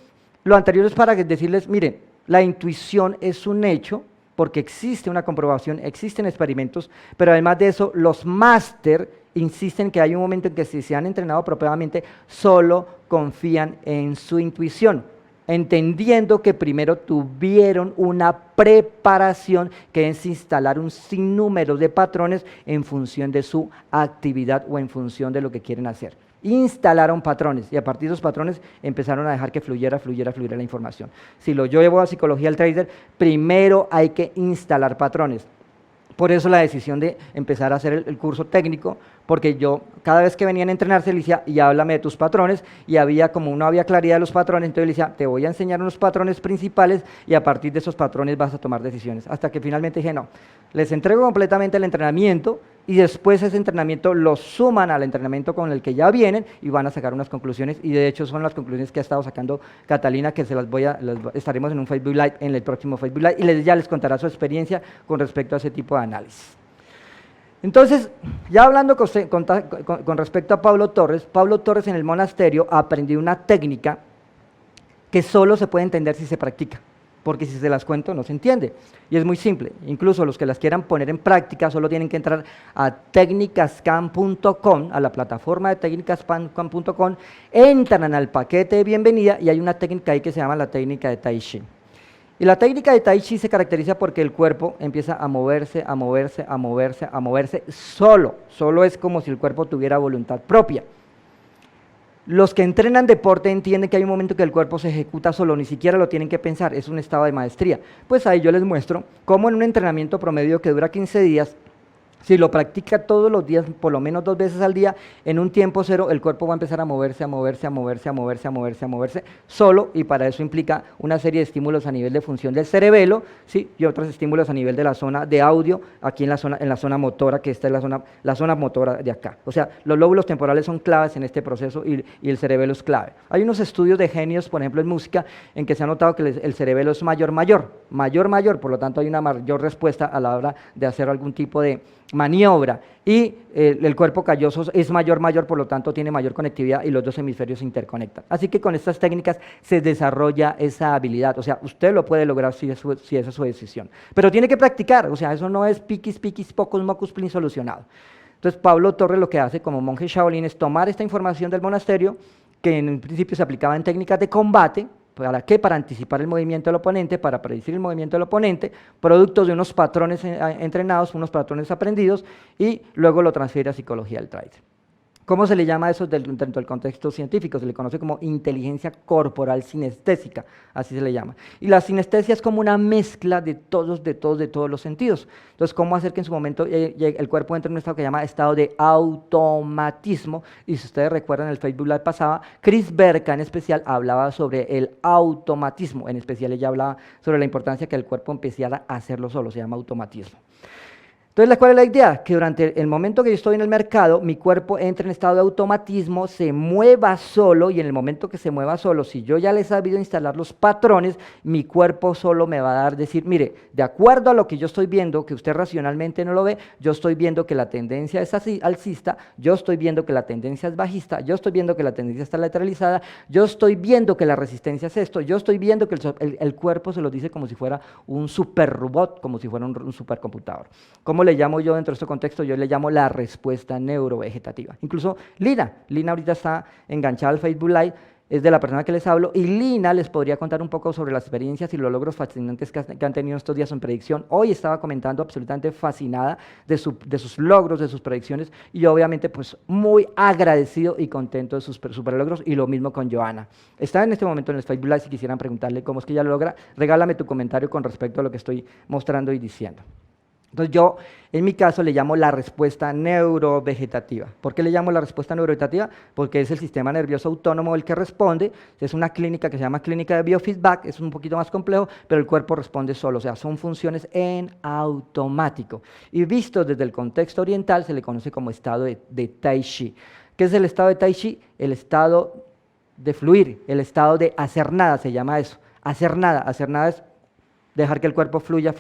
lo anterior es para decirles, miren, la intuición es un hecho, porque existe una comprobación, existen experimentos, pero además de eso, los máster insisten que hay un momento en que si se han entrenado apropiadamente, solo confían en su intuición, entendiendo que primero tuvieron una preparación, que es instalar un sinnúmero de patrones en función de su actividad o en función de lo que quieren hacer. instalaron patrones y a partir de esos patrones empezaron a dejar que fluyera la información. Si lo llevo a psicología del trader, primero hay que instalar patrones. Por eso la decisión de empezar a hacer el curso técnico, porque yo cada vez que venían a entrenarse le decía, y háblame de tus patrones, y como no había claridad de los patrones, entonces le decía, te voy a enseñar unos patrones principales y a partir de esos patrones vas a tomar decisiones. Hasta que finalmente dije, no, les entrego completamente el entrenamiento y después ese entrenamiento lo suman al entrenamiento con el que ya vienen y van a sacar unas conclusiones, y de hecho son las conclusiones que ha estado sacando Catalina, que estaremos en un Facebook Live, en el próximo Facebook Live, y ya les contará su experiencia con respecto a ese tipo de análisis. Entonces, ya hablando con respecto a Pablo Torres en el monasterio aprendió una técnica que solo se puede entender si se practica, porque si se las cuento no se entiende, y es muy simple. Incluso los que las quieran poner en práctica solo tienen que entrar a tecnicascan.com, a la plataforma de tecnicascan.com, entran al paquete de bienvenida y hay una técnica ahí que se llama la técnica de Tai Chi. Y la técnica de Tai Chi se caracteriza porque el cuerpo empieza a moverse solo es como si el cuerpo tuviera voluntad propia. Los que entrenan deporte entienden que hay un momento que el cuerpo se ejecuta solo, ni siquiera lo tienen que pensar, es un estado de maestría. Pues ahí yo les muestro cómo en un entrenamiento promedio que dura 15 días, si lo practica todos los días, por lo menos 2 veces al día, en un tiempo cero, el cuerpo va a empezar a moverse solo, y para eso implica una serie de estímulos a nivel de función del cerebelo, ¿sí? Y otros estímulos a nivel de la zona de audio, aquí en la zona motora, que esta es la zona motora de acá. O sea, los lóbulos temporales son claves en este proceso y el cerebelo es clave. Hay unos estudios de genios, por ejemplo en música, en que se ha notado que el cerebelo es mayor, por lo tanto hay una mayor respuesta a la hora de hacer algún tipo de maniobra, y el cuerpo calloso es mayor, por lo tanto tiene mayor conectividad y los dos hemisferios se interconectan. Así que con estas técnicas se desarrolla esa habilidad, o sea, usted lo puede lograr si esa es su decisión, pero tiene que practicar, o sea, eso no es piquis, pocos, mocus, plin solucionado. Entonces Pablo Torres lo que hace como monje Shaolin es tomar esta información del monasterio, que en principio se aplicaba en técnicas de combate. ¿Para qué? Para anticipar el movimiento del oponente, para predecir el movimiento del oponente, productos de unos patrones entrenados, unos patrones aprendidos, y luego lo transfiere a psicología del trader. ¿Cómo se le llama eso dentro del contexto científico? Se le conoce como inteligencia corporal sinestésica, así se le llama. Y la sinestesia es como una mezcla de todos los sentidos. Entonces, ¿cómo hacer que en su momento el cuerpo entre en un estado que se llama estado de automatismo? Y si ustedes recuerdan, en el Facebook Live pasaba, Chris Berka en especial hablaba sobre el automatismo, en especial ella hablaba sobre la importancia que el cuerpo empezara a hacerlo solo, se llama automatismo. Entonces, ¿cuál es la idea? Que durante el momento que yo estoy en el mercado, mi cuerpo entra en estado de automatismo, se mueva solo, y en el momento que se mueva solo, si yo ya le he sabido instalar los patrones, mi cuerpo solo me va a decir, mire, de acuerdo a lo que yo estoy viendo, que usted racionalmente no lo ve, yo estoy viendo que la tendencia es alcista, yo estoy viendo que la tendencia es bajista, yo estoy viendo que la tendencia está lateralizada, yo estoy viendo que la resistencia es esto, yo estoy viendo que el cuerpo se lo dice como si fuera un super robot, como si fuera un supercomputador. ¿Cómo le llamo yo dentro de este contexto? Yo le llamo la respuesta neurovegetativa. Incluso Lina ahorita está enganchada al Facebook Live, es de la persona que les hablo, y Lina les podría contar un poco sobre las experiencias y los logros fascinantes que han tenido estos días en predicción. Hoy estaba comentando absolutamente fascinada de sus logros, de sus predicciones, y obviamente pues muy agradecido y contento de sus super logros, y lo mismo con Joana. Está en este momento en el Facebook Live, si quisieran preguntarle cómo es que ella lo logra, regálame tu comentario con respecto a lo que estoy mostrando y diciendo. Entonces yo, en mi caso, le llamo la respuesta neurovegetativa. ¿Por qué le llamo la respuesta neurovegetativa? Porque es el sistema nervioso autónomo el que responde. Es una clínica que se llama clínica de biofeedback, es un poquito más complejo, pero el cuerpo responde solo, o sea, son funciones en automático. Y visto desde el contexto oriental, se le conoce como estado de Tai Chi. ¿Qué es el estado de Tai Chi? El estado de fluir, el estado de hacer nada, se llama eso. Hacer nada es dejar que el cuerpo fluya.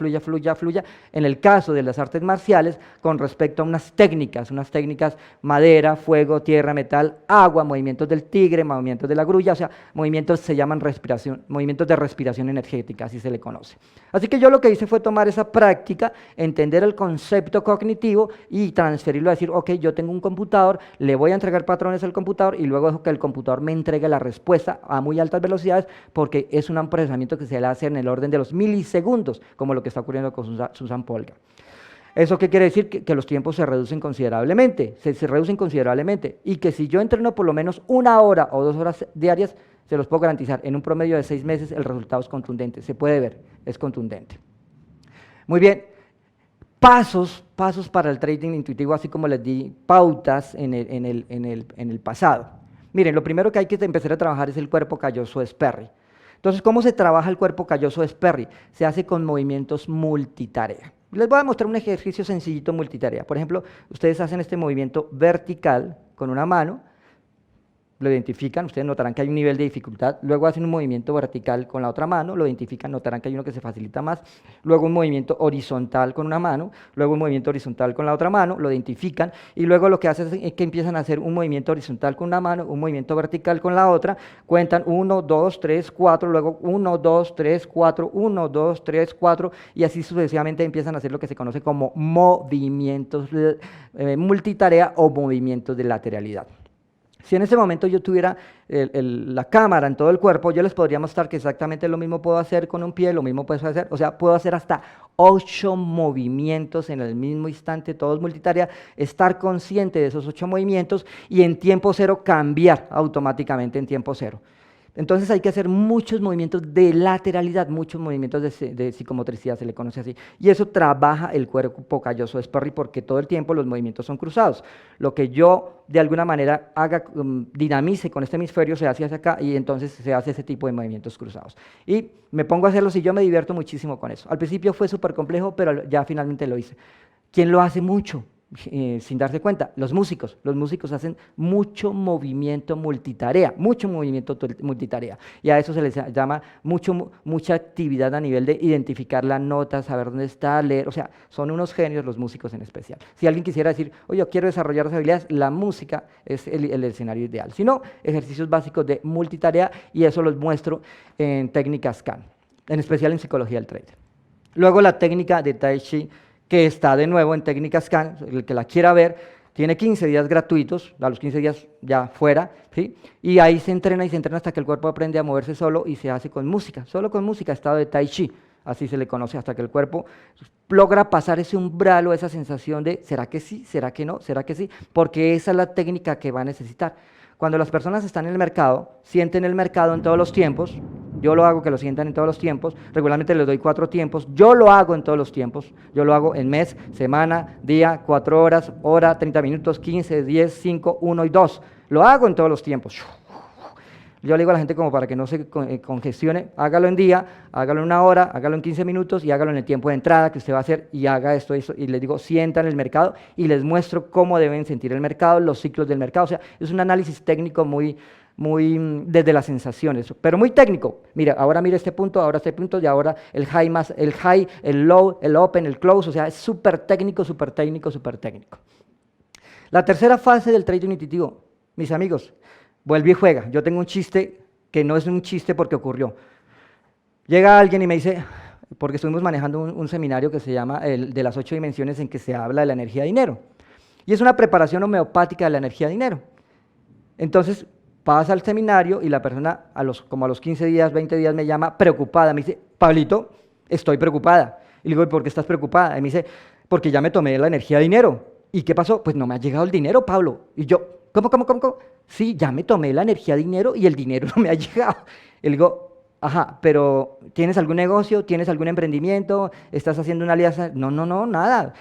En el caso de las artes marciales, con respecto a unas técnicas madera, fuego, tierra, metal, agua, movimientos del tigre, movimientos de la grulla, o sea, movimientos se llaman movimientos de respiración energética, así se le conoce. Así que yo lo que hice fue tomar esa práctica, entender el concepto cognitivo y transferirlo a decir, ok, yo tengo un computador, le voy a entregar patrones al computador y luego dejo que el computador me entregue la respuesta a muy altas velocidades, porque es un procesamiento que se le hace en el orden de los milisegundos, como lo que está ocurriendo con Susan Polgar. ¿Eso qué quiere decir? Que los tiempos se reducen considerablemente, se reducen considerablemente, y que si yo entreno por lo menos 1 hora o 2 horas diarias, se los puedo garantizar, en un promedio de 6 meses el resultado es contundente, se puede ver, es contundente. Muy bien, pasos para el trading intuitivo, así como les di pautas en el pasado. Miren, lo primero que hay que empezar a trabajar es el cuerpo calloso de Sperry. Entonces, ¿cómo se trabaja el cuerpo calloso de Sperry? Se hace con movimientos multitarea. Les voy a mostrar un ejercicio sencillito multitarea. Por ejemplo, ustedes hacen este movimiento vertical con una mano, lo identifican, ustedes notarán que hay un nivel de dificultad, luego hacen un movimiento vertical con la otra mano, lo identifican, notarán que hay uno que se facilita más, luego un movimiento horizontal con una mano, luego un movimiento horizontal con la otra mano, lo identifican, y luego lo que hacen es que empiezan a hacer un movimiento horizontal con una mano, un movimiento vertical con la otra, cuentan 1, 2, 3, 4, luego 1, 2, 3, 4, 1, 2, 3, 4, y así sucesivamente empiezan a hacer lo que se conoce como movimientos multitarea o movimientos de lateralidad. Si en ese momento yo tuviera la cámara en todo el cuerpo, yo les podría mostrar que exactamente lo mismo puedo hacer con un pie, lo mismo puedo hacer, o sea, puedo hacer hasta 8 movimientos en el mismo instante, todos multitarea, estar consciente de esos 8 movimientos y en tiempo cero cambiar automáticamente en tiempo cero. Entonces hay que hacer muchos movimientos de lateralidad, muchos movimientos de psicomotricidad, se le conoce así. Y eso trabaja el cuerpo calloso de Sperry porque todo el tiempo los movimientos son cruzados. Lo que yo de alguna manera dinamice con este hemisferio se hace hacia acá y entonces se hace ese tipo de movimientos cruzados. Y me pongo a hacerlos y yo me divierto muchísimo con eso. Al principio fue súper complejo, pero ya finalmente lo hice. ¿Quién lo hace mucho? Sin darse cuenta, los músicos hacen mucho movimiento multitarea, y a eso se les llama mucha actividad a nivel de identificar la nota, saber dónde está, leer, o sea, son unos genios los músicos en especial. Si alguien quisiera decir, oye, yo quiero desarrollar esas habilidades, la música es el escenario ideal. Si no, ejercicios básicos de multitarea, y eso los muestro en técnicas CAN, en especial en psicología del trader. Luego la técnica de Tai Chi, que está de nuevo en técnicas CAN, el que la quiera ver, tiene 15 días gratuitos, a los 15 días ya fuera, ¿sí? Y ahí se entrena hasta que el cuerpo aprende a moverse solo y se hace con música, solo con música, estado de Tai Chi, así se le conoce, hasta que el cuerpo logra pasar ese umbral o esa sensación de ¿será que sí? ¿Será que no? ¿Será que sí? Porque esa es la técnica que va a necesitar. Cuando las personas están en el mercado, sienten el mercado en todos los tiempos, yo lo hago que lo sientan en todos los tiempos, regularmente les doy 4 tiempos, yo lo hago en todos los tiempos, yo lo hago en mes, semana, día, 4 horas, hora, 30 minutos, 15, 10, 5, 1 y 2, lo hago en todos los tiempos. Yo le digo a la gente como para que no se congestione, hágalo en día, hágalo en 1 hora, hágalo en 15 minutos y hágalo en el tiempo de entrada que usted va a hacer y haga esto, y les digo, sientan el mercado y les muestro cómo deben sentir el mercado, los ciclos del mercado, o sea, es un análisis técnico muy desde las sensaciones, pero muy técnico. Mira, ahora mira este punto, ahora este punto y ahora el high, el low, el open, el close, o sea, es súper técnico, súper técnico, súper técnico. La tercera fase del trading intuitivo, mis amigos, vuelve y juega. Yo tengo un chiste que no es un chiste porque ocurrió. Llega alguien y me dice, porque estuvimos manejando un seminario que se llama el de las 8 dimensiones en que se habla de la energía de dinero. Y es una preparación homeopática de la energía de dinero. Entonces pasa al seminario y la persona como a los 15 días, 20 días me llama preocupada. Me dice, Pablito, estoy preocupada. Y le digo, ¿por qué estás preocupada? Y me dice, porque ya me tomé la energía de dinero. ¿Y qué pasó? Pues no me ha llegado el dinero, Pablo. Y yo, ¿cómo? Sí, ya me tomé la energía de dinero y el dinero no me ha llegado. Y le digo, ajá, pero ¿tienes algún negocio? ¿Tienes algún emprendimiento? ¿Estás haciendo una alianza? No, nada.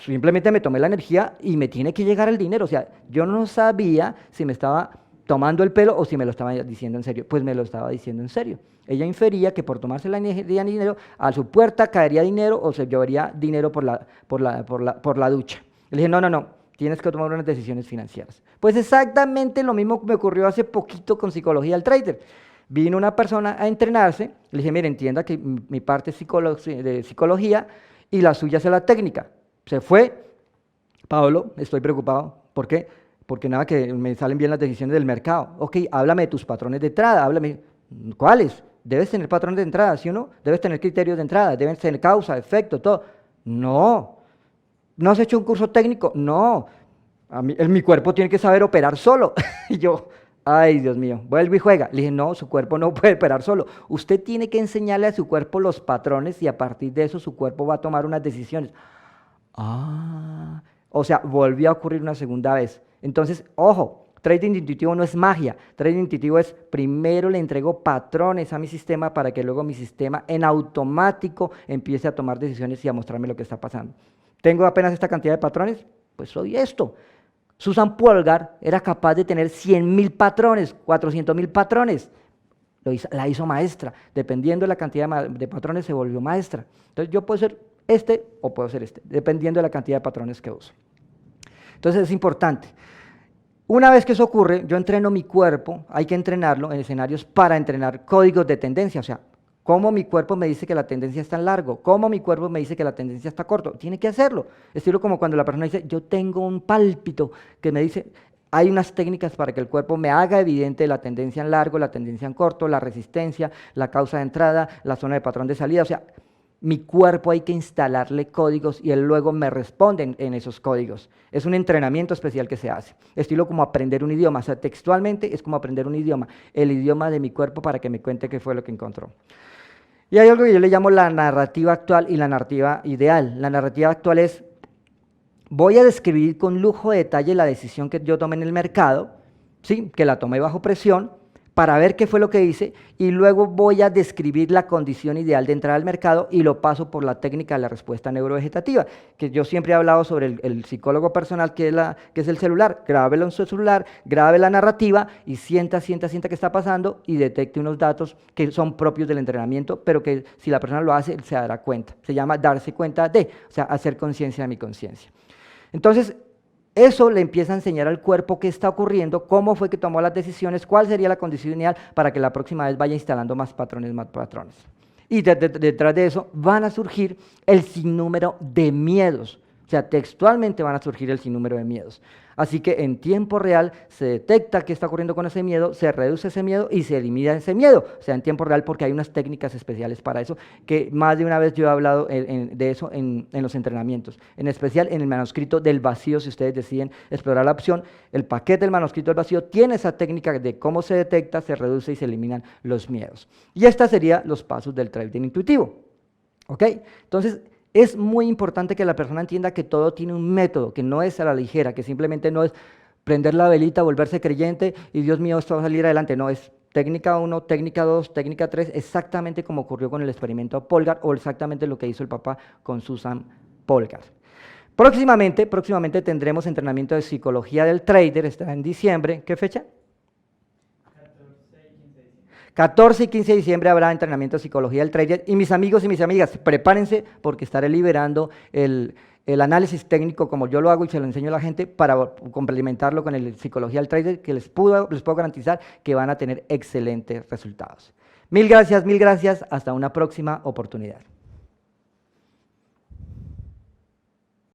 Simplemente me tomé la energía y me tiene que llegar el dinero. O sea, yo no sabía si me estaba tomando el pelo o si me lo estaba diciendo en serio. Pues me lo estaba diciendo en serio. Ella infería que por tomarse la energía de dinero, a su puerta caería dinero o se llevaría dinero por la ducha. Le dije, no, tienes que tomar unas decisiones financieras. Pues exactamente lo mismo me ocurrió hace poquito con psicología del trader. Vino una persona a entrenarse, le dije, mire, entienda que mi parte es de psicología y la suya es la técnica. Se fue, Pablo, estoy preocupado. ¿Por qué? Porque nada, que me salen bien las decisiones del mercado. Ok, háblame de tus patrones de entrada, háblame. ¿Cuáles? Debes tener patrones de entrada, ¿sí o no? Debes tener criterios de entrada, debes tener causa, efecto, todo. No. ¿No has hecho un curso técnico? No. Mi cuerpo tiene que saber operar solo. Y yo, ay, Dios mío, vuelve y juega. Le dije, no, su cuerpo no puede operar solo. Usted tiene que enseñarle a su cuerpo los patrones y a partir de eso su cuerpo va a tomar unas decisiones. Ah, o sea, volvió a ocurrir una segunda vez. Entonces, ojo, trading intuitivo no es magia. Trading intuitivo es, primero le entrego patrones a mi sistema para que luego mi sistema en automático empiece a tomar decisiones y a mostrarme lo que está pasando. ¿Tengo apenas esta cantidad de patrones? Pues soy esto. Susan Polgar era capaz de tener 100.000 patrones, 400.000 patrones. La hizo maestra. Dependiendo de la cantidad de patrones se volvió maestra. Entonces yo puedo ser este o puedo ser este, dependiendo de la cantidad de patrones que uso. Entonces es importante. Una vez que eso ocurre, yo entreno mi cuerpo, hay que entrenarlo en escenarios para entrenar códigos de tendencia, o sea, cómo mi cuerpo me dice que la tendencia está en largo, cómo mi cuerpo me dice que la tendencia está corto, tiene que hacerlo. Estilo como cuando la persona dice, yo tengo un pálpito, que me dice, hay unas técnicas para que el cuerpo me haga evidente la tendencia en largo, la tendencia en corto, la resistencia, la causa de entrada, la zona de patrón de salida, o sea, mi cuerpo hay que instalarle códigos y él luego me responde en esos códigos. Es un entrenamiento especial que se hace. Estilo como aprender un idioma, o sea, textualmente es como aprender un idioma, el idioma de mi cuerpo para que me cuente qué fue lo que encontró. Y hay algo que yo le llamo la narrativa actual y la narrativa ideal. La narrativa actual es, voy a describir con lujo de detalle la decisión que yo tomé en el mercado, ¿sí? Que la tomé bajo presión, para ver qué fue lo que hice, y luego voy a describir la condición ideal de entrar al mercado y lo paso por la técnica de la respuesta neurovegetativa, que yo siempre he hablado sobre el psicólogo personal, que es el celular. Grábelo en su celular, grabe la narrativa y sienta qué está pasando y detecte unos datos que son propios del entrenamiento, pero que si la persona lo hace, se dará cuenta. Se llama darse cuenta de, o sea, hacer conciencia de mi conciencia. Entonces, eso le empieza a enseñar al cuerpo qué está ocurriendo, cómo fue que tomó las decisiones, cuál sería la condición ideal para que la próxima vez vaya instalando más patrones. Y detrás de eso van a surgir el sinnúmero de miedos, o sea, textualmente van a surgir el sinnúmero de miedos. Así que en tiempo real se detecta qué está ocurriendo con ese miedo, se reduce ese miedo y se elimina ese miedo, o sea, en tiempo real, porque hay unas técnicas especiales para eso, que más de una vez yo he hablado de eso en los entrenamientos, en especial en el manuscrito del vacío. Si ustedes deciden explorar la opción, el paquete del manuscrito del vacío tiene esa técnica de cómo se detecta, se reduce y se eliminan los miedos. Y estos serían los pasos del trading intuitivo. ¿Ok? Entonces, es muy importante que la persona entienda que todo tiene un método, que no es a la ligera, que simplemente no es prender la velita, volverse creyente y Dios mío, esto va a salir adelante. No, es técnica 1, técnica 2, técnica 3, exactamente como ocurrió con el experimento Polgar o exactamente lo que hizo el papá con Susan Polgar. Próximamente tendremos entrenamiento de psicología del trader, estará en diciembre. ¿Qué fecha? 14 y 15 de diciembre habrá entrenamiento de psicología del trader, y mis amigos y mis amigas, prepárense porque estaré liberando el análisis técnico como yo lo hago y se lo enseño a la gente para complementarlo con el psicología del trader, que les puedo garantizar que van a tener excelentes resultados. Mil gracias, hasta una próxima oportunidad.